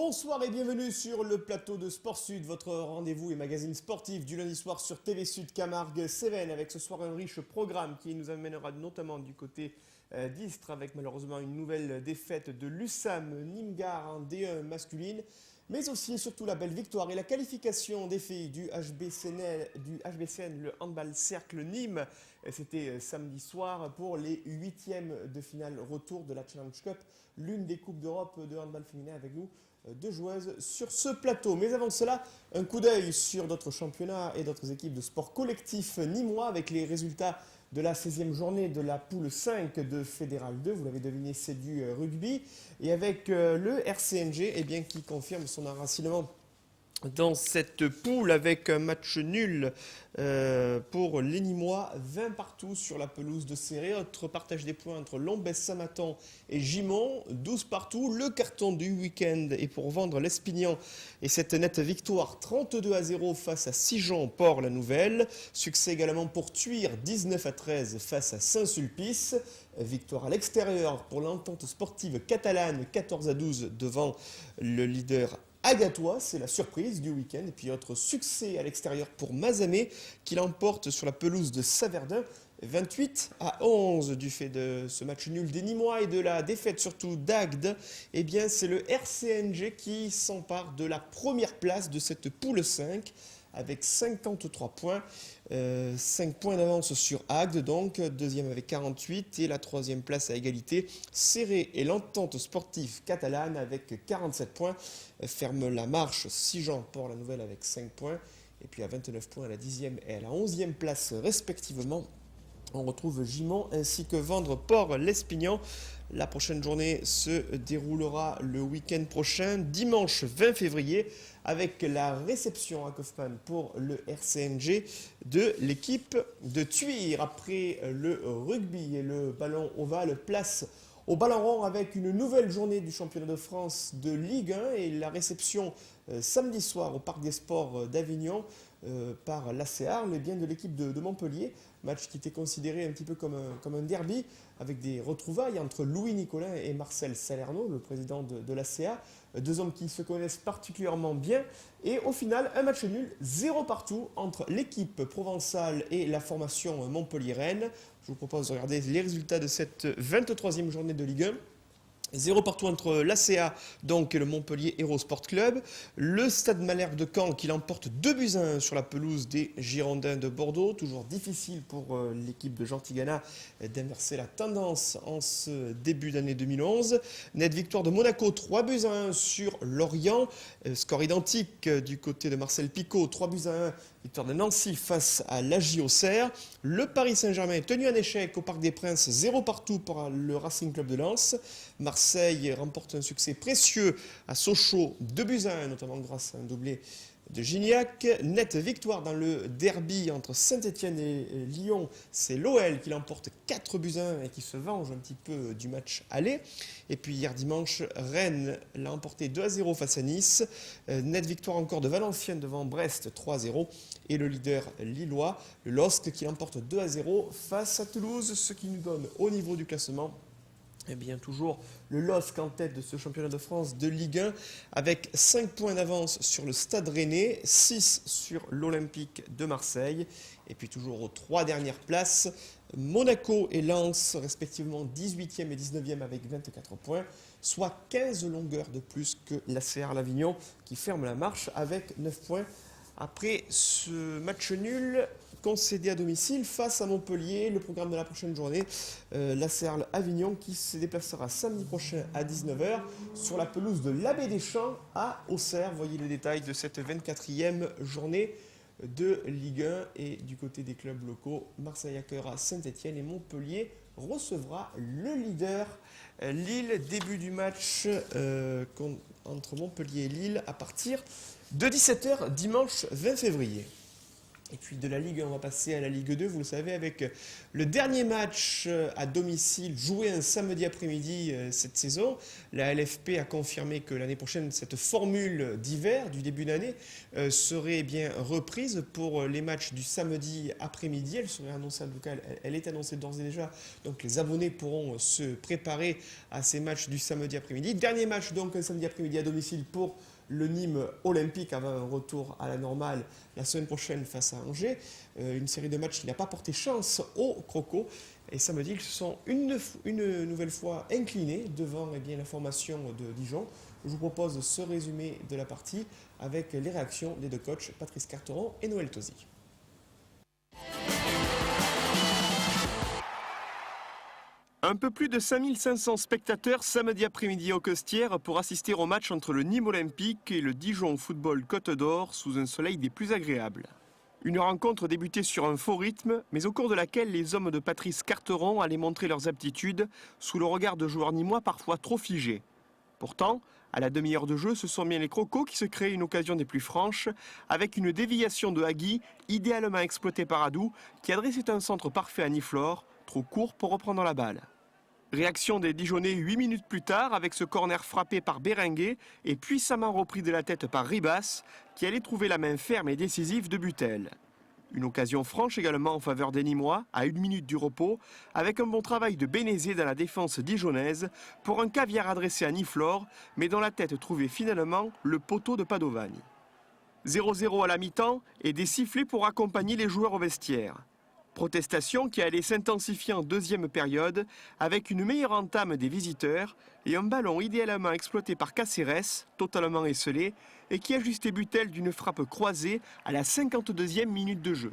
Bonsoir et bienvenue sur le plateau de Sport Sud, votre rendez-vous et magazine sportif du lundi soir sur TV Sud Camargue-Cévennes, avec ce soir un riche programme qui nous amènera notamment du côté d'Istres avec malheureusement une nouvelle défaite de l'USAM Nimgar en D1 masculine, mais aussi et surtout la belle victoire et la qualification des filles du HBCN, le handball cercle Nîmes. C'était samedi soir pour les huitièmes de finale retour de la Challenge Cup, l'une des coupes d'Europe de handball féminin, avec nous deux joueuses sur ce plateau. Mais avant cela, un coup d'œil sur d'autres championnats et d'autres équipes de sport collectif nîmois avec les résultats de la 16e journée de la poule 5 de Fédéral 2. Vous l'avez deviné, c'est du rugby. Et avec le RCNG qui confirme son enracinement dans cette poule avec un match nul pour les Nîmois, 20 partout sur la pelouse de Céré. Autre partage des points entre Lombès-Samatan et Gimont, 12 partout. Le carton du week-end est pour vendre l'Espignan et cette nette victoire 32-0 face à Sigean-Port-la-Nouvelle. Succès également pour Thuir, 19-13 face à Saint-Sulpice. Victoire à l'extérieur pour l'entente sportive catalane, 14-12 devant le leader Agatois, c'est la surprise du week-end. Et puis autre succès à l'extérieur pour Mazamet qui l'emporte sur la pelouse de Saverdun, 28-11 du fait de ce match nul des Nîmois et de la défaite surtout d'Agde. C'est le RCNG qui s'empare de la première place de cette poule 5 avec 53 points, 5 points d'avance sur Agde, donc deuxième avec 48 et la troisième place à égalité. Céré et l'entente sportive catalane avec 47 points, ferme la marche Sigean-Port-la-Nouvelle avec 5 points et puis à 29 points à la 10e et à la 11e place respectivement. On retrouve Gimont ainsi que Vendre-Port-l'Espignan. La prochaine journée se déroulera le week-end prochain, dimanche 20 février, avec la réception à Kaufmann pour le RCNG de l'équipe de Thuir. Après le rugby et le ballon ovale, place au ballon rond avec une nouvelle journée du championnat de France de Ligue 1 et la réception samedi soir au Parc des Sports d'Avignon par l'ACR, de l'équipe de Montpellier. Match qui était considéré un petit peu comme un derby, avec des retrouvailles entre Louis Nicolin et Marcel Salerno, le président de l'ACA. Deux hommes qui se connaissent particulièrement bien. Et au final, un match nul, 0 partout entre l'équipe provençale et la formation Montpellier-Rennes. Je vous propose de regarder les résultats de cette 23e journée de Ligue 1. 0 partout entre l'ACA donc et le Montpellier Hero Sport Club. Le Stade Malherbe de Caen qui l'emporte 2-1 sur la pelouse des Girondins de Bordeaux. Toujours difficile pour l'équipe de Jean Tigana d'inverser la tendance en ce début d'année 2011. Nette victoire de Monaco 3-1 sur Lorient. Score identique du côté de Marcel Picot, 3-1. Victoire de Nancy face à l'AJ Auxerre. Le Paris Saint-Germain tenu en échec au Parc des Princes, 0 partout pour le Racing Club de Lens. Marseille remporte un succès précieux à Sochaux, 2-1, notamment grâce à un doublé de Gignac. Nette victoire dans le derby entre Saint-Etienne et Lyon. C'est l'OL qui l'emporte 4-1 et qui se venge un petit peu du match aller. Et puis hier dimanche, Rennes l'a emporté 2-0 face à Nice. Nette victoire encore de Valenciennes devant Brest, 3-0. Et le leader lillois, le LOSC, qui l'emporte 2-0 face à Toulouse. Ce qui nous donne au niveau du classement toujours le LOSC en tête de ce championnat de France de Ligue 1 avec 5 points d'avance sur le Stade Rennais, 6 sur l'Olympique de Marseille. Et puis toujours aux 3 dernières places, Monaco et Lens, respectivement 18e et 19e avec 24 points, soit 15 longueurs de plus que l'ACR L'Avignon qui ferme la marche avec 9 points. Après ce match nul concédé à domicile face à Montpellier, le programme de la prochaine journée, l'ACR Avignon qui se déplacera samedi prochain à 19h sur la pelouse de l'Abbé des Champs à Auxerre. Voyez les détails de cette 24e journée de Ligue 1 et du côté des clubs locaux, Marseille accueillera Saint-Etienne et Montpellier recevra le leader Lille. Début du match entre Montpellier et Lille à partir de 17h dimanche 20 février. Et puis de la Ligue 1, on va passer à la Ligue 2, vous le savez, avec le dernier match à domicile joué un samedi après-midi cette saison. La LFP a confirmé que l'année prochaine, cette formule d'hiver du début d'année serait bien reprise pour les matchs du samedi après-midi. Elle serait annoncée, en tout cas, elle est annoncée d'ores et déjà, donc les abonnés pourront se préparer à ces matchs du samedi après-midi. Dernier match donc un samedi après-midi à domicile pour le Nîmes Olympique avant un retour à la normale la semaine prochaine face à Angers. Une série de matchs qui n'a pas porté chance aux Crocos. Et samedi, ils se sont une nouvelle fois inclinés devant la formation de Dijon. Je vous propose ce résumé de la partie avec les réactions des deux coachs, Patrice Carteron et Noël Tosi. Un peu plus de 5500 spectateurs samedi après-midi au Costières pour assister au match entre le Nîmes Olympique et le Dijon Football Côte d'Or sous un soleil des plus agréables. Une rencontre débutée sur un faux rythme, mais au cours de laquelle les hommes de Patrice Carteron allaient montrer leurs aptitudes sous le regard de joueurs nîmois parfois trop figés. Pourtant, à la demi-heure de jeu, ce sont bien les Crocos qui se créent une occasion des plus franches, avec une déviation de Hagui, idéalement exploitée par Adou, qui adressait un centre parfait à Niflor, trop court pour reprendre la balle. Réaction des Dijonais 8 minutes plus tard avec ce corner frappé par Berenguer et puissamment repris de la tête par Ribas qui allait trouver la main ferme et décisive de Butel. Une occasion franche également en faveur des Nîmois à 1 minute du repos avec un bon travail de Bénézé dans la défense dijonnaise pour un caviar adressé à Niflor mais dont la tête trouvait finalement le poteau de Padovani. 0-0 à la mi-temps et des sifflets pour accompagner les joueurs au vestiaire. Protestation qui allait s'intensifier en deuxième période avec une meilleure entame des visiteurs et un ballon idéalement exploité par Cáceres, totalement esselé, et qui ajustait Butel d'une frappe croisée à la 52e minute de jeu.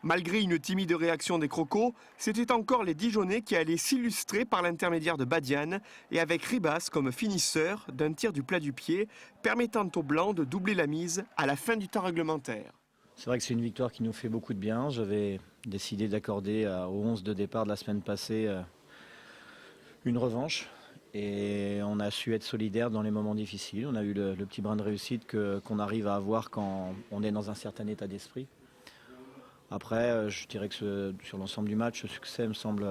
Malgré une timide réaction des Crocos, c'était encore les Dijonais qui allaient s'illustrer par l'intermédiaire de Badiane et avec Ribas comme finisseur d'un tir du plat du pied, permettant aux Blancs de doubler la mise à la fin du temps réglementaire. C'est vrai que c'est une victoire qui nous fait beaucoup de bien. J'avais décidé d'accorder aux 11 de départ de la semaine passée une revanche. Et on a su être solidaire dans les moments difficiles. On a eu le petit brin de réussite qu'on arrive à avoir quand on est dans un certain état d'esprit. Après, je dirais que sur l'ensemble du match, ce succès me semble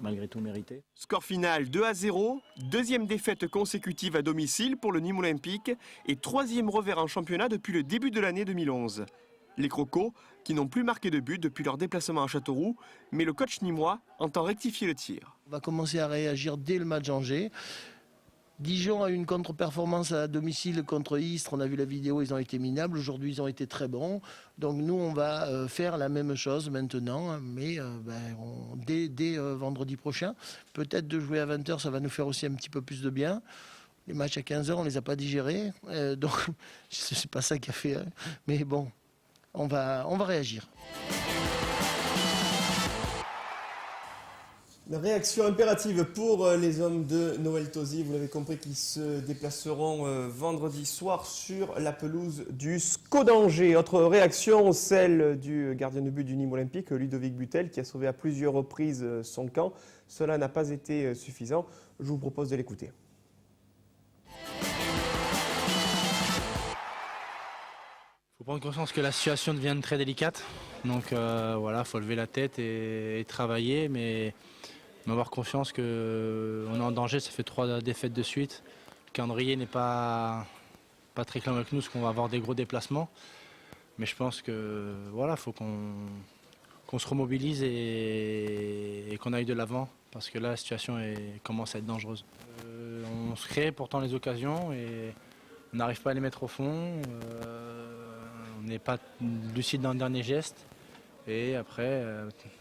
malgré tout mérité. Score final 2-0, deuxième défaite consécutive à domicile pour le Nîmes Olympique et troisième revers en championnat depuis le début de l'année 2011. Les Crocos, qui n'ont plus marqué de but depuis leur déplacement à Châteauroux, mais le coach nîmois entend rectifier le tir. On va commencer à réagir dès le match Angers. Dijon a eu une contre-performance à domicile contre Istres. On a vu la vidéo, ils ont été minables. Aujourd'hui, ils ont été très bons. Donc nous, on va faire la même chose maintenant, mais dès vendredi prochain. Peut-être de jouer à 20h, ça va nous faire aussi un petit peu plus de bien. Les matchs à 15h, on ne les a pas digérés. Donc, c'est pas ça qui a fait. Mais bon, on va réagir. Une réaction impérative pour les hommes de Noël Tosi. Vous l'avez compris, qui se déplaceront vendredi soir sur la pelouse du SCO d'Angers. Autre réaction, celle du gardien de but du Nîmes Olympique, Ludovic Butel, qui a sauvé à plusieurs reprises son camp. Cela n'a pas été suffisant. Je vous propose de l'écouter. Il faut prendre conscience que la situation devient très délicate. Donc voilà, il faut lever la tête et travailler, mais avoir confiance qu'on est en danger. Ça fait 3 défaites de suite. Le calendrier n'est pas très clair avec nous, parce qu'on va avoir des gros déplacements. Mais je pense que voilà, faut qu'on se remobilise et qu'on aille de l'avant, parce que là, la situation commence à être dangereuse. On se crée pourtant les occasions et on n'arrive pas à les mettre au fond. On n'est pas lucide dans le dernier geste. Et après,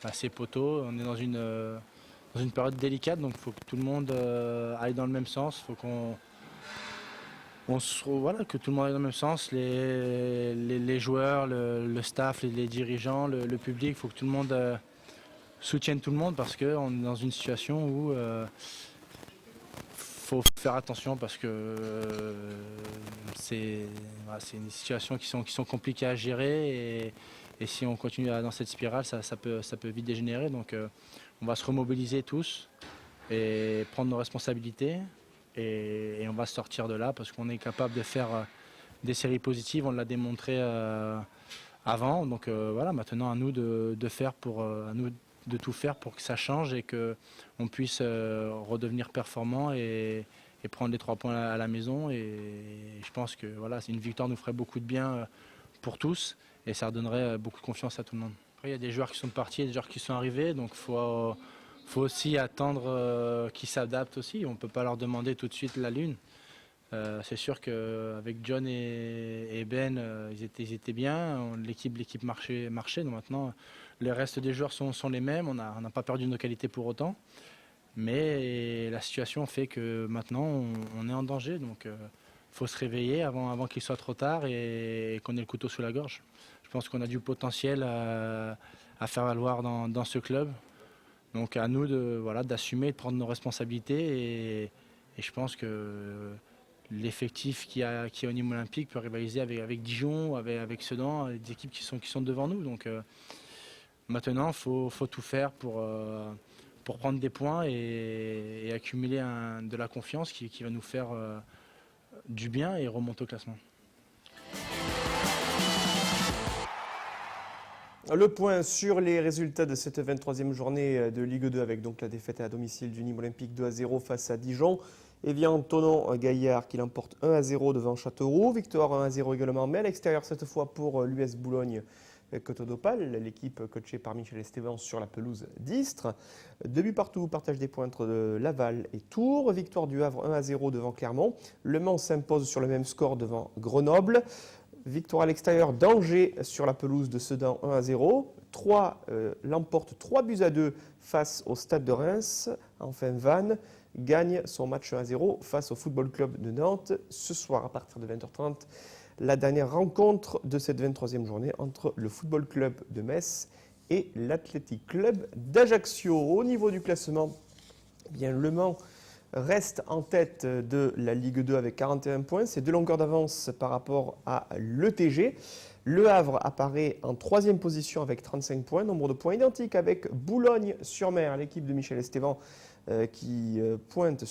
à ces poteaux, on est dans une période délicate, donc il faut que tout le monde aille dans le même sens. Il faut que tout le monde aille dans le même sens, les joueurs, le staff, les dirigeants, le public. Il faut que tout le monde soutienne tout le monde, parce qu'on est dans une situation où faut faire attention, parce que c'est une situation qui sont compliquées à gérer, et si on continue dans cette spirale, ça peut vite dégénérer. Donc on va se remobiliser tous et prendre nos responsabilités, et on va sortir de là, parce qu'on est capable de faire des séries positives. On l'a démontré avant. Donc voilà, maintenant à nous à nous de tout faire pour que ça change et qu'on puisse redevenir performant et prendre les 3 points à la maison. Et je pense que voilà, une victoire nous ferait beaucoup de bien pour tous et ça redonnerait beaucoup de confiance à tout le monde. Après, il y a des joueurs qui sont partis et des joueurs qui sont arrivés, donc faut aussi attendre qu'ils s'adaptent aussi. On ne peut pas leur demander tout de suite la lune. C'est sûr qu'avec John et Ben, ils étaient bien, l'équipe marchait. Donc maintenant, le reste des joueurs sont les mêmes, on n'a pas perdu nos qualités pour autant. Mais la situation fait que maintenant, on est en danger. Donc il faut se réveiller avant qu'il soit trop tard et qu'on ait le couteau sous la gorge. Je pense qu'on a du potentiel à faire valoir dans ce club. Donc à nous d'assumer, de prendre nos responsabilités. Et je pense que l'effectif qui est au Nîmes Olympique peut rivaliser avec Dijon, avec Sedan, des équipes qui sont devant nous. Donc maintenant, il faut tout faire pour prendre des points et accumuler de la confiance qui va nous faire du bien et remonter au classement. Le point sur les résultats de cette 23e journée de Ligue 2 avec donc la défaite à domicile du Nîmes Olympique 2-0 face à Dijon. Evian Thonon-Gaillard qui l'emporte 1-0 devant Châteauroux. Victoire 1-0 également, mais à l'extérieur cette fois pour l'US Boulogne Coteau-d'Opale, l'équipe coachée par Michel Esteban sur la pelouse d'Istres. 2 buts partout, partage des points entre Laval et Tours. Victoire du Havre 1-0 devant Clermont. Le Mans s'impose sur le même score devant Grenoble. Victoire à l'extérieur d'Angers sur la pelouse de Sedan 1-0. Troyes l'emporte 3-2 face au Stade de Reims. Enfin, Vannes gagne son match 1-0 face au Football Club de Nantes. Ce soir, à partir de 20h30, la dernière rencontre de cette 23e journée entre le Football Club de Metz et l'Athletic Club d'Ajaccio. Au niveau du classement, eh bien, Le Mans reste en tête de la Ligue 2 avec 41 points. C'est 2 longueurs d'avance par rapport à l'ETG. Le Havre apparaît en 3e position avec 35 points. Nombre de points identiques avec Boulogne-sur-Mer, l'équipe de Michel Esteban qui pointe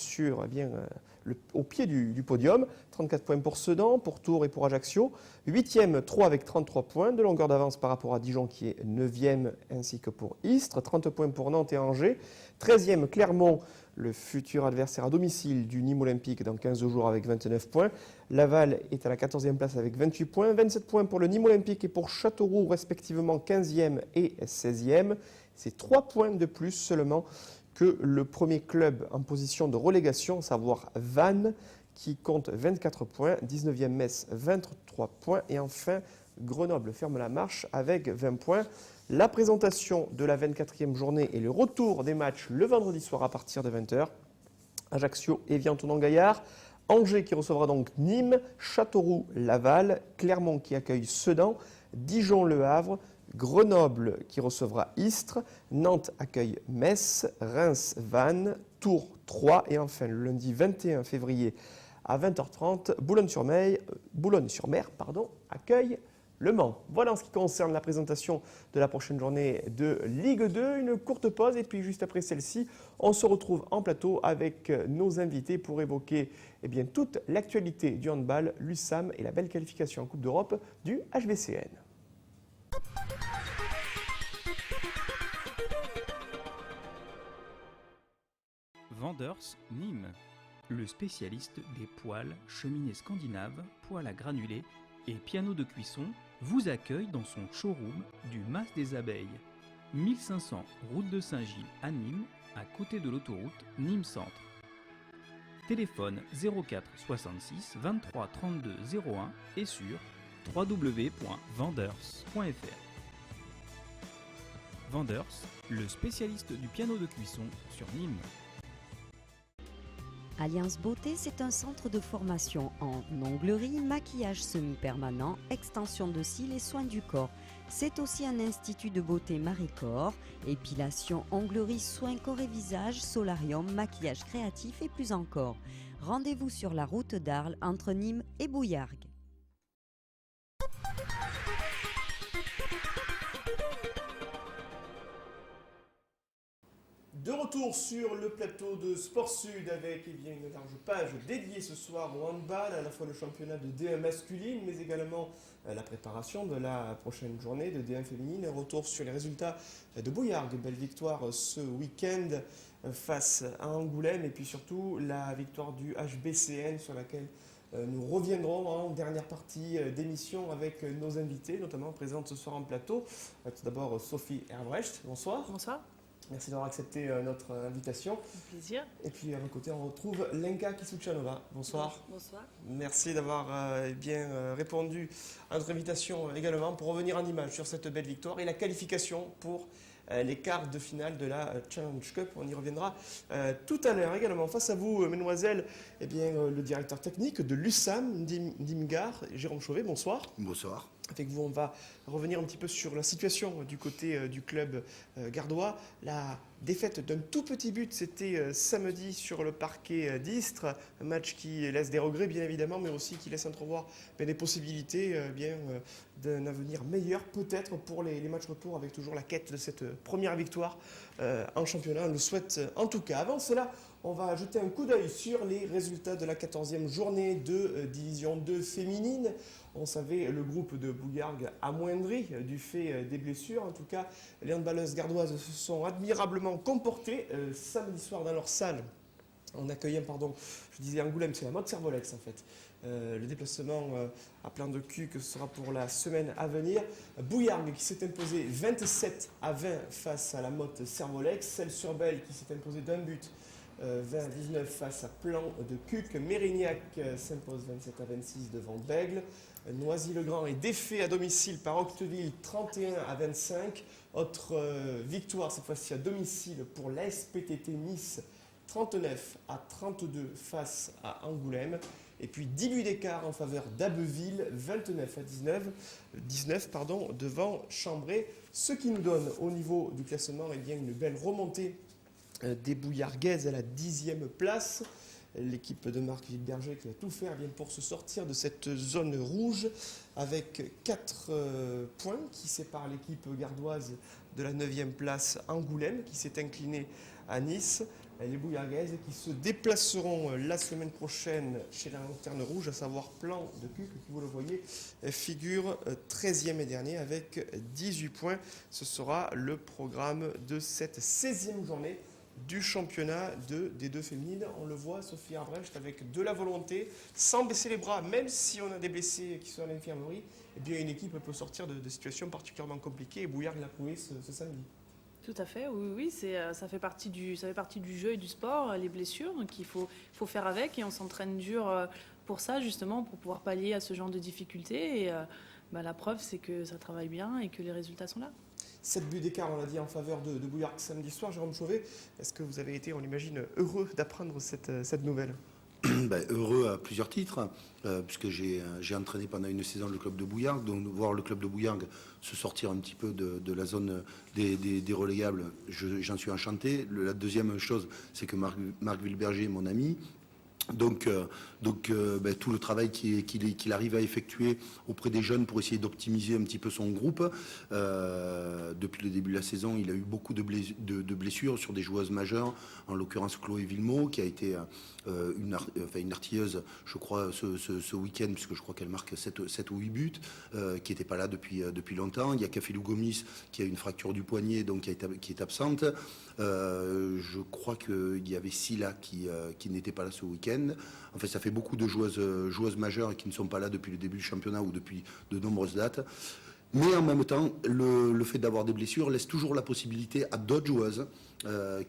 au pied du podium. 34 points pour Sedan, pour Tours et pour Ajaccio. 8e, Troyes avec 33 points. De longueur d'avance par rapport à Dijon qui est 9e, ainsi que pour Istres. 30 points pour Nantes et Angers. 13e, Clermont, le futur adversaire à domicile du Nîmes Olympique dans 15 jours avec 29 points. Laval est à la 14e place avec 28 points. 27 points pour le Nîmes Olympique et pour Châteauroux, respectivement 15e et 16e. C'est 3 points de plus seulement que le premier club en position de relégation, à savoir Vannes, qui compte 24 points, 19e Metz, 23 points, et enfin Grenoble ferme la marche avec 20 points. La présentation de la 24e journée et le retour des matchs le vendredi soir à partir de 20h. Ajaccio, Evian Thonon-Gaillard, Angers qui recevra donc Nîmes, Châteauroux, Laval, Clermont qui accueille Sedan, Dijon, Le Havre, Grenoble qui recevra Istres, Nantes accueille Metz, Reims, Vannes, Tours, Troyes et enfin le lundi 21 février à 20h30, Boulogne-sur-Mer accueille Le Mans. Voilà en ce qui concerne la présentation de la prochaine journée de Ligue 2. Une courte pause et puis juste après celle-ci, on se retrouve en plateau avec nos invités pour évoquer toute l'actualité du handball, l'USAM et la belle qualification en Coupe d'Europe du HBCN. Vendeurs Nîmes, le spécialiste des poêles, cheminées scandinaves, poêles à granulés et pianos de cuisson, vous accueille dans son showroom du Mas des Abeilles, 1500 route de Saint-Gilles à Nîmes, à côté de l'autoroute Nîmes Centre. Téléphone 04 66 23 32 01 et sur www.vendeurs.fr. Vendeurs, le spécialiste du piano de cuisson sur Nîmes. Alliance Beauté, c'est un centre de formation en onglerie, maquillage semi-permanent, extension de cils et soins du corps. C'est aussi un institut de beauté Marie-Corps, épilation, onglerie, soins corps et visage, solarium, maquillage créatif et plus encore. Rendez-vous sur la route d'Arles entre Nîmes et Bouillargues. De retour sur le plateau de Sport Sud avec une large page dédiée ce soir au handball, à la fois le championnat de D1 masculine, mais également la préparation de la prochaine journée de D1 féminine. Retour sur les résultats de Bouillargues, belle victoire ce week-end face à Angoulême, et puis surtout la victoire du HBCN sur laquelle nous reviendrons en dernière partie d'émission avec nos invités, notamment présentes ce soir en plateau. Tout d'abord Sophie Herbrecht, bonsoir. Bonsoir. Merci d'avoir accepté notre invitation. Un plaisir. Et puis à vos côtés, on retrouve Lenka Kisuchanova. Bonsoir. Bonsoir. Merci d'avoir répondu à notre invitation également pour revenir en image sur cette belle victoire et la qualification pour les quarts de finale de la Challenge Cup. On y reviendra tout à l'heure également. Face à vous, mesdemoiselles, le directeur technique de l'USAM, Dimgar, Jérôme Chauvet. Bonsoir. Bonsoir. Avec vous, on va revenir un petit peu sur la situation du côté du club gardois. La défaite d'un tout petit but, c'était samedi sur le parquet d'Istres. Un match qui laisse des regrets, bien évidemment, mais aussi qui laisse entrevoir des possibilités d'un avenir meilleur, peut-être, pour les matchs retour, avec toujours la quête de cette première victoire en championnat. On le souhaite en tout cas. Avant cela, on va jeter un coup d'œil sur les résultats de la 14e journée de Division 2 féminine. On savait le groupe de Bouillargues amoindri du fait des blessures. En tout cas, les handballeuses gardoises se sont admirablement comportées samedi soir dans leur salle. En accueillant, je disais Angoulême, c'est la mode Servolex en fait. Le déplacement à plein de cul que ce sera pour la semaine à venir. Bouillargues qui s'est imposé 27-20 face à la mode Servolex. Celle-sur-Belle qui s'est imposée d'un but 20-19 face à Plan de Cuc. Mérignac s'impose 27-26 devant Bègle. Noisy-le-Grand est défait à domicile par Octeville 31-25. Autre victoire cette fois-ci à domicile pour l'ASPTT Nice 39-32 face à Angoulême. Et puis 10 buts d'écart en faveur d'Abbeville 19 devant Chambray. Ce qui nous donne au niveau du classement une belle remontée des Bouillarguaises à la 10e place. L'équipe de Marc Villeberger qui a tout fait pour se sortir de cette zone rouge avec 4 points qui séparent l'équipe gardoise de la 9e place Angoulême qui s'est inclinée à Nice. Les Bouillarguaises qui se déplaceront la semaine prochaine chez la Lanterne Rouge, à savoir Plan de Cuc, qui vous le voyez figure 13e et dernier avec 18 points. Ce sera le programme de cette 16e journée du championnat des deux féminines. On le voit, Sophie Arbrecht, avec de la volonté, sans baisser les bras, même si on a des blessés qui sont à l'infirmerie, une équipe peut sortir de situations particulièrement compliquées, et Bouillargues l'a prouvé ce samedi. Tout à fait, oui, ça fait partie du jeu et du sport, les blessures, donc il faut faire avec, et on s'entraîne dur pour ça, justement, pour pouvoir pallier à ce genre de difficultés, et la preuve, c'est que ça travaille bien et que les résultats sont là. 7 buts d'écart, on l'a dit, en faveur de Bouillargues samedi soir. Jérôme Chauvet, est-ce que vous avez été, on l'imagine, heureux d'apprendre cette nouvelle ? Heureux à plusieurs titres, puisque j'ai entraîné pendant une saison le club de Bouillargues, donc voir le club de Bouillargues se sortir un petit peu de la zone des relégables, j'en suis enchanté. La deuxième chose, c'est que Marc Villeberger est mon ami. Donc tout le travail qu'il arrive à effectuer auprès des jeunes pour essayer d'optimiser un petit peu son groupe. Depuis le début de la saison, il a eu beaucoup de blessures sur des joueuses majeures, en l'occurrence Chloé Villemot, qui a été une artilleuse, je crois, ce week-end, puisque je crois qu'elle marque 7 ou 8 buts, qui n'était pas là depuis longtemps. Il y a Cafélou Gomis, qui a une fracture du poignet, donc qui est absente. Je crois qu'il y avait Silla qui n'était pas là ce week-end. En fait, ça fait beaucoup de joueuses majeures qui ne sont pas là depuis le début du championnat ou depuis de nombreuses dates. Mais en même temps, le fait d'avoir des blessures laisse toujours la possibilité à d'autres joueuses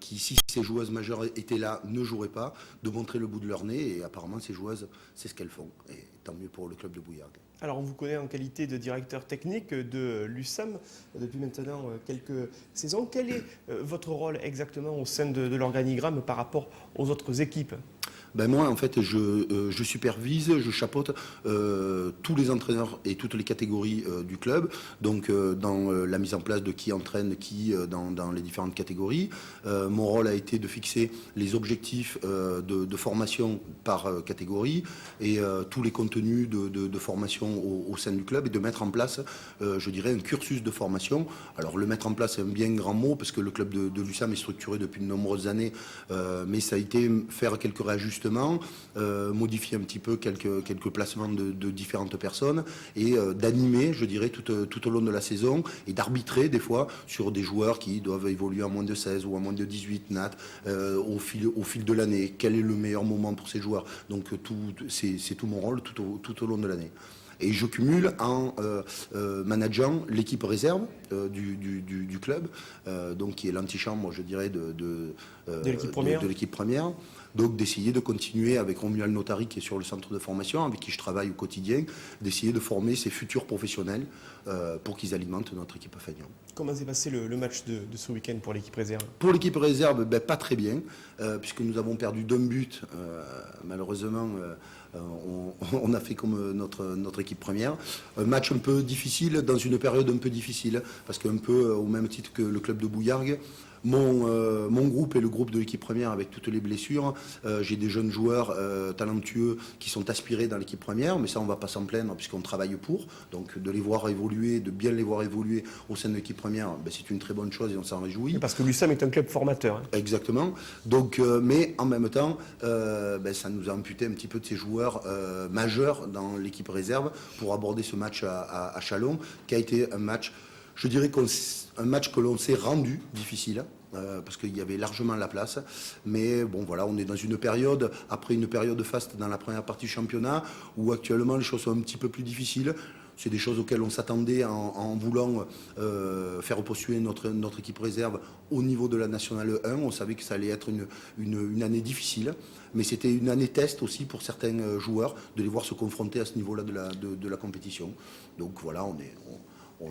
qui, si ces joueuses majeures étaient là, ne joueraient pas, de montrer le bout de leur nez. Et apparemment, ces joueuses, c'est ce qu'elles font. Et tant mieux pour le club de Bouillargues. Alors, on vous connaît en qualité de directeur technique de l'USAM depuis maintenant quelques saisons. Quel est votre rôle exactement au sein de l'organigramme par rapport aux autres équipes ? Ben moi, en fait, je supervise, je chapeaute tous les entraîneurs et toutes les catégories du club. Donc, dans la mise en place de qui entraîne qui dans les différentes catégories. Mon rôle a été de fixer les objectifs de formation par catégorie et tous les contenus de formation au sein du club et de mettre en place, je dirais, un cursus de formation. Alors, le mettre en place, c'est un bien grand mot parce que le club de l'USAM est structuré depuis de nombreuses années, mais ça a été faire quelques réajustements, modifier un petit peu quelques placements de différentes personnes et d'animer, je dirais, tout au long de la saison et d'arbitrer des fois sur des joueurs qui doivent évoluer à moins de 16 ou à moins de 18 nat au fil de l'année. Quel est le meilleur moment pour ces joueurs? Donc c'est tout mon rôle tout au long de l'année. Et je cumule en manageant l'équipe réserve du club, donc qui est l'antichambre, je dirais, de l'équipe première. Donc d'essayer de continuer avec Romuald Notari qui est sur le centre de formation, avec qui je travaille au quotidien, d'essayer de former ces futurs professionnels pour qu'ils alimentent notre équipe Fagnon. Comment s'est passé le match de ce week-end pour l'équipe réserve? Pour l'équipe réserve, pas très bien, puisque nous avons perdu d'un but. Malheureusement, on a fait comme notre équipe première. Un match un peu difficile, dans une période un peu difficile, parce qu'un peu au même titre que le club de Bouillargues, mon groupe et le groupe de l'équipe première avec toutes les blessures, j'ai des jeunes joueurs talentueux qui sont aspirés dans l'équipe première, mais ça on ne va pas s'en plaindre puisqu'on travaille pour. Donc de les voir évoluer, de bien les voir évoluer au sein de l'équipe première, c'est une très bonne chose et on s'en réjouit. Parce que l'USAM est un club formateur. Hein. Exactement. Donc, mais en même temps, ça nous a amputé un petit peu de ces joueurs majeurs dans l'équipe réserve pour aborder ce match à Châlons, qui a été un match, je dirais un match que l'on s'est rendu difficile, parce qu'il y avait largement la place. Mais bon, voilà, on est dans une période, après une période faste dans la première partie du championnat, où actuellement les choses sont un petit peu plus difficiles. C'est des choses auxquelles on s'attendait en voulant faire postuler notre équipe réserve au niveau de la Nationale 1. On savait que ça allait être une année difficile, mais c'était une année test aussi pour certains joueurs de les voir se confronter à ce niveau-là de la compétition. Donc voilà, on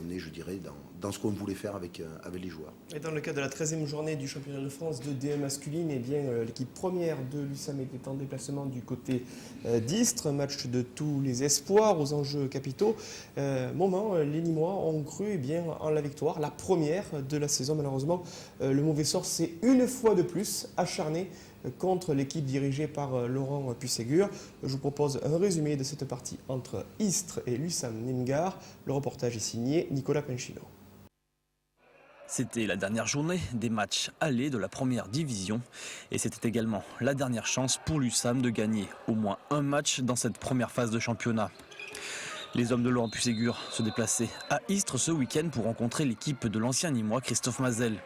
est, je dirais, dans ce qu'on voulait faire avec les joueurs. Et dans le cadre de la 13e journée du championnat de France de DM masculine, eh bien, l'équipe première de l'USAM était en déplacement du côté d'Istres, un match de tous les espoirs aux enjeux capitaux. Les Nîmois ont cru en la victoire, la première de la saison. Malheureusement, le mauvais sort s'est une fois de plus acharné contre l'équipe dirigée par Laurent Puisségur. Je vous propose un résumé de cette partie entre Istres et l'USAM Nimgar. Le reportage est signé Nicolas Penchino. C'était la dernière journée des matchs allés de la première division et c'était également la dernière chance pour l'USAM de gagner au moins un match dans cette première phase de championnat. Les hommes de Laurent Puisségur se déplaçaient à Istres ce week-end pour rencontrer l'équipe de l'ancien Nîmois Christophe Mazel.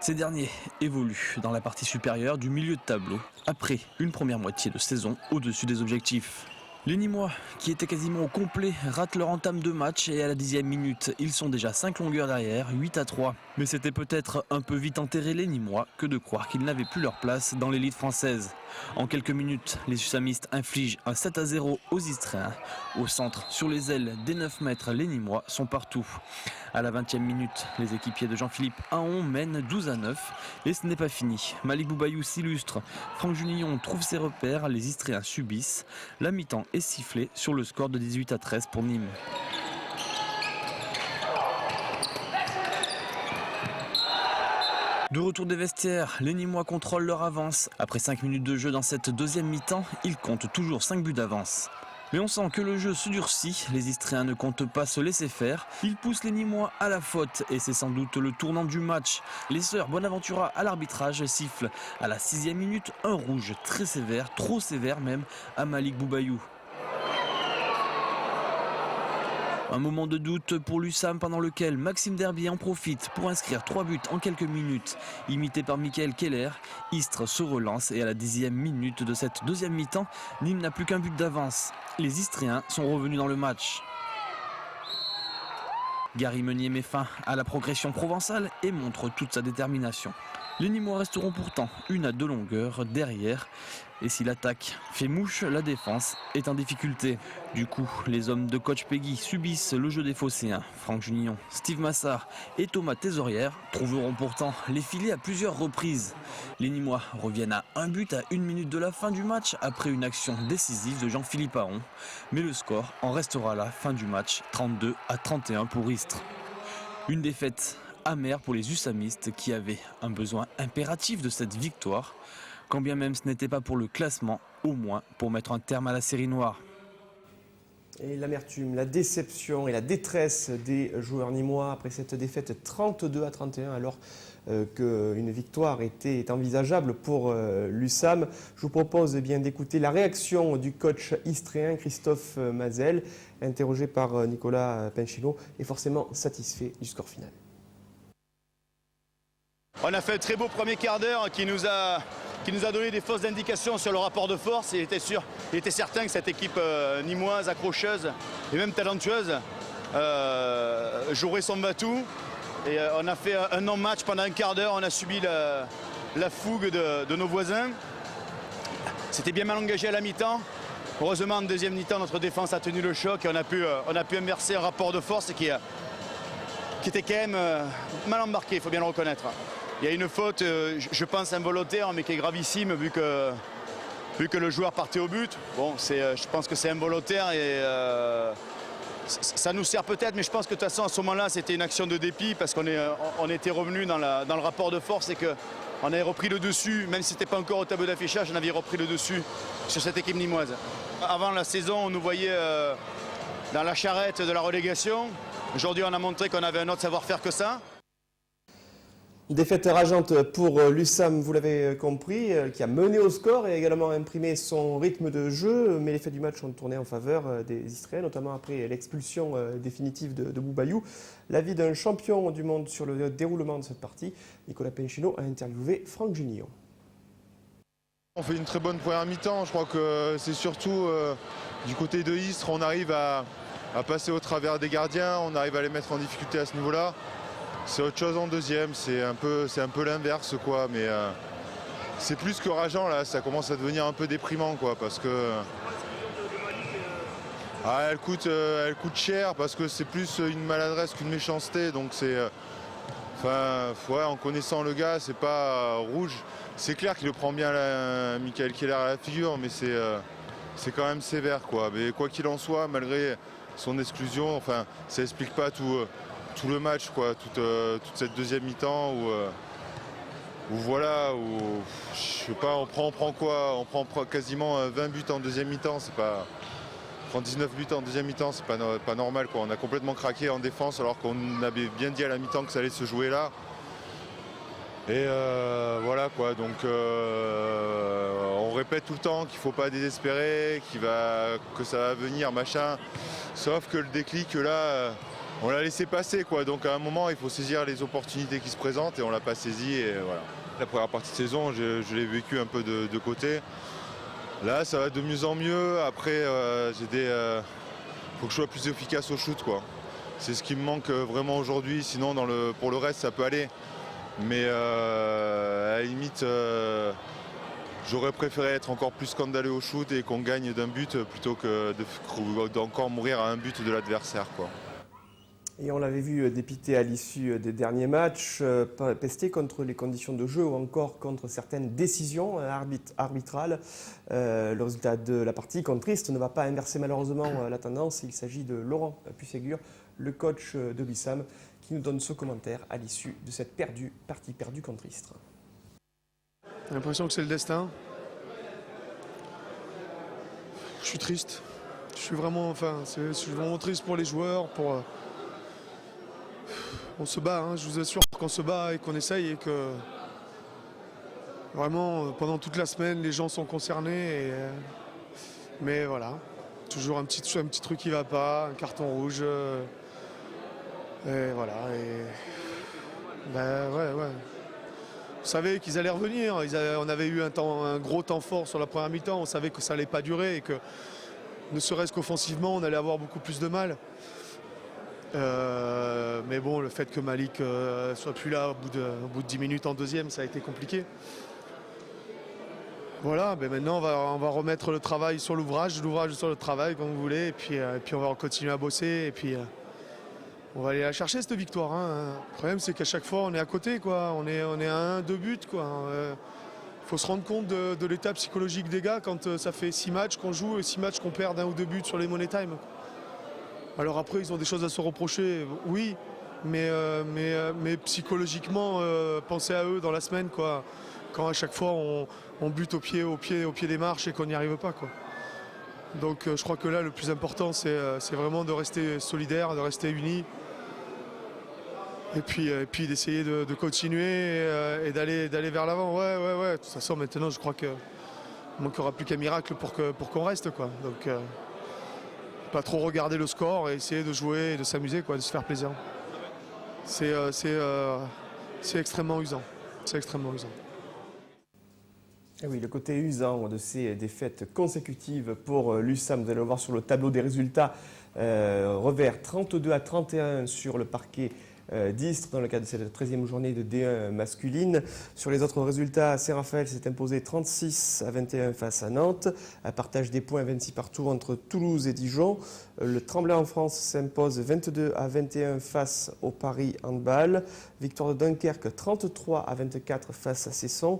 Ces derniers évoluent dans la partie supérieure du milieu de tableau après une première moitié de saison au-dessus des objectifs. Les Nîmois, qui étaient quasiment au complet, ratent leur entame de match et à la 10e minute, ils sont déjà 5 longueurs derrière, 8-3. Mais c'était peut-être un peu vite enterré les Nîmois que de croire qu'ils n'avaient plus leur place dans l'élite française. En quelques minutes, les Usamistes infligent un 7-0 aux Istréens. Au centre, sur les ailes des 9 mètres, les Nîmois sont partout. À la 20e minute, les équipiers de Jean-Philippe Ahon mènent 12-9. Et ce n'est pas fini. Malik Boubayou s'illustre. Franck Junillon trouve ses repères. Les Istréens subissent. La mi-temps est sifflée sur le score de 18-13 pour Nîmes. De retour des vestiaires, les Nîmois contrôlent leur avance. Après 5 minutes de jeu dans cette deuxième mi-temps, ils comptent toujours 5 buts d'avance. Mais on sent que le jeu se durcit, les Istréens ne comptent pas se laisser faire. Ils poussent les Nîmois à la faute et c'est sans doute le tournant du match. Les sœurs Bonaventura à l'arbitrage sifflent à la 6e minute un rouge très sévère, trop sévère même, à Malik Boubayou. Un moment de doute pour l'USAM pendant lequel Maxime Derbier en profite pour inscrire 3 buts en quelques minutes. Imité par Michael Keller, Istres se relance et à la 10e minute de cette deuxième mi-temps, Nîmes n'a plus qu'un but d'avance. Les Istréens sont revenus dans le match. Gary Meunier met fin à la progression provençale et montre toute sa détermination. Les Nîmois resteront pourtant 1 à 2 longueurs derrière. Et si l'attaque fait mouche, la défense est en difficulté. Du coup, les hommes de coach Peggy subissent le jeu des Phocéens. Franck Junillon, Steve Massard et Thomas Thésaurière trouveront pourtant les filets à plusieurs reprises. Les Nîmois reviennent à 1 but à 1 minute de la fin du match après une action décisive de Jean-Philippe Aron. Mais le score en restera à la fin du match, 32 à 31 pour Istres. Une défaite amère pour les Usamistes qui avaient un besoin impératif de cette victoire. Quand bien même ce n'était pas pour le classement, au moins pour mettre un terme à la série noire. Et l'amertume, la déception et la détresse des joueurs nîmois après cette défaite 32 à 31 alors qu'une victoire était envisageable pour l'USAM. Je vous propose d'écouter la réaction du coach istréen Christophe Mazel, interrogé par Nicolas Pinchino, et forcément satisfait du score final. On a fait un très beau premier quart d'heure qui nous a donné des fausses indications sur le rapport de force. Il était certain que cette équipe nîmoise, accrocheuse et même talentueuse jouerait son va-tout. Et on a fait un non-match pendant un quart d'heure. On a subi la fougue de nos voisins. C'était bien mal engagé à la mi-temps. Heureusement, en deuxième mi-temps, notre défense a tenu le choc et on a pu inverser un rapport de force qui était quand même mal embarqué, il faut bien le reconnaître. Il y a une faute, je pense involontaire, mais qui est gravissime vu que le joueur partait au but. Bon, je pense que c'est involontaire et ça nous sert peut-être, mais je pense que de toute façon à ce moment-là c'était une action de dépit parce qu'on était revenu dans le rapport de force et qu'on avait repris le dessus, même si ce n'était pas encore au tableau d'affichage, on avait repris le dessus sur cette équipe nîmoise. Avant la saison, on nous voyait dans la charrette de la relégation. Aujourd'hui, on a montré qu'on avait un autre savoir-faire que ça. Défaite rageante pour l'USAM, vous l'avez compris, qui a mené au score et également imprimé son rythme de jeu. Mais les faits du match ont tourné en faveur des Istréens, notamment après l'expulsion définitive de Boubayou. L'avis d'un champion du monde sur le déroulement de cette partie, Nicolas Pinchino a interviewé Franck Junillon. On fait une très bonne première mi-temps. Je crois que c'est surtout du côté de Istres, on arrive à passer au travers des gardiens, on arrive à les mettre en difficulté à ce niveau-là. C'est autre chose en deuxième, c'est un peu l'inverse quoi, mais c'est plus que rageant là, ça commence à devenir un peu déprimant quoi, parce que elle coûte cher parce que c'est plus une maladresse qu'une méchanceté, donc c'est en connaissant le gars, c'est pas rouge. C'est clair qu'il le prend bien Michael Keller à la figure, mais c'est quand même sévère quoi. Mais quoi qu'il en soit, malgré son exclusion, ça explique pas tout le match quoi, toute cette deuxième mi-temps où je sais pas, on prend quoi, on prend quasiment 20 buts en deuxième mi-temps, c'est pas, on prend 19 buts en deuxième mi-temps, c'est pas normal quoi. On a complètement craqué en défense alors qu'on avait bien dit à la mi-temps que ça allait se jouer là. Et voilà quoi, donc on répète tout le temps qu'il ne faut pas désespérer, que ça va venir, machin. Sauf que le déclic là, on l'a laissé passer quoi. Donc à un moment, il faut saisir les opportunités qui se présentent et on ne l'a pas saisi. Et voilà. La première partie de saison, je l'ai vécu un peu de côté. Là, ça va de mieux en mieux. Après, faut que je sois plus efficace au shoot quoi. C'est ce qui me manque vraiment aujourd'hui. Sinon, pour le reste, ça peut aller. Mais à la limite, j'aurais préféré être encore plus scandaleux au shoot et qu'on gagne d'un but plutôt que d'encore mourir à un but de l'adversaire, quoi. Et on l'avait vu dépiter à l'issue des derniers matchs, pester contre les conditions de jeu ou encore contre certaines décisions arbitrales. Le résultat de la partie contre Istres ne va pas inverser malheureusement la tendance. Il s'agit de Laurent Pusségur, le coach de l'USAM, qui nous donne ce commentaire à l'issue de cette partie perdue contre Istres. J'ai l'impression que c'est le destin. Je suis triste. Je suis vraiment triste pour les joueurs. On se bat, hein, je vous assure qu'on se bat et qu'on essaye et que vraiment pendant toute la semaine les gens sont concernés. Mais voilà, toujours un petit truc qui va pas, un carton rouge. Et voilà. Ouais. On savait qu'ils allaient revenir. On avait eu un gros temps fort sur la première mi-temps. On savait que ça allait pas durer et que ne serait-ce qu'offensivement, on allait avoir beaucoup plus de mal. Mais bon, le fait que Malik soit plus là au bout de 10 minutes en deuxième, ça a été compliqué. Voilà, ben maintenant on va remettre le travail sur l'ouvrage sur le travail, comme vous voulez, et puis on va continuer à bosser, et puis on va aller la chercher cette victoire. Hein. Le problème, c'est qu'à chaque fois on est à côté, quoi. On est à 1-2 buts, quoi. Faut se rendre compte de l'état psychologique des gars quand ça fait 6 matchs qu'on joue et 6 matchs qu'on perd d'1 ou 2 buts sur les money time. Alors après, ils ont des choses à se reprocher, oui, mais psychologiquement, pensez à eux dans la semaine, quoi. Quand à chaque fois on bute au pied des marches et qu'on n'y arrive pas, quoi. Donc je crois que là, le plus important, c'est vraiment de rester solidaire, de rester unis. Et puis d'essayer de continuer et d'aller vers l'avant. Ouais. De toute façon, maintenant, je crois qu'il ne manquera plus qu'un miracle pour qu'on reste, quoi. Donc pas trop regarder le score et essayer de jouer et de s'amuser, quoi, de se faire plaisir. C'est extrêmement usant. C'est extrêmement usant. Et oui, le côté usant de ces défaites consécutives pour l'USAM, vous allez le voir sur le tableau des résultats. Revers 32-31 sur le parquet d'Istres dans le cadre de cette 13e journée de D1 masculine. Sur les autres résultats, Saint-Raphaël s'est imposé 36-21 face à Nantes. Un partage des points 26 partout entre Toulouse et Dijon. Le Tremblay en France s'impose 22-21 face au Paris Handball. Victoire de Dunkerque 33-24 face à Cesson.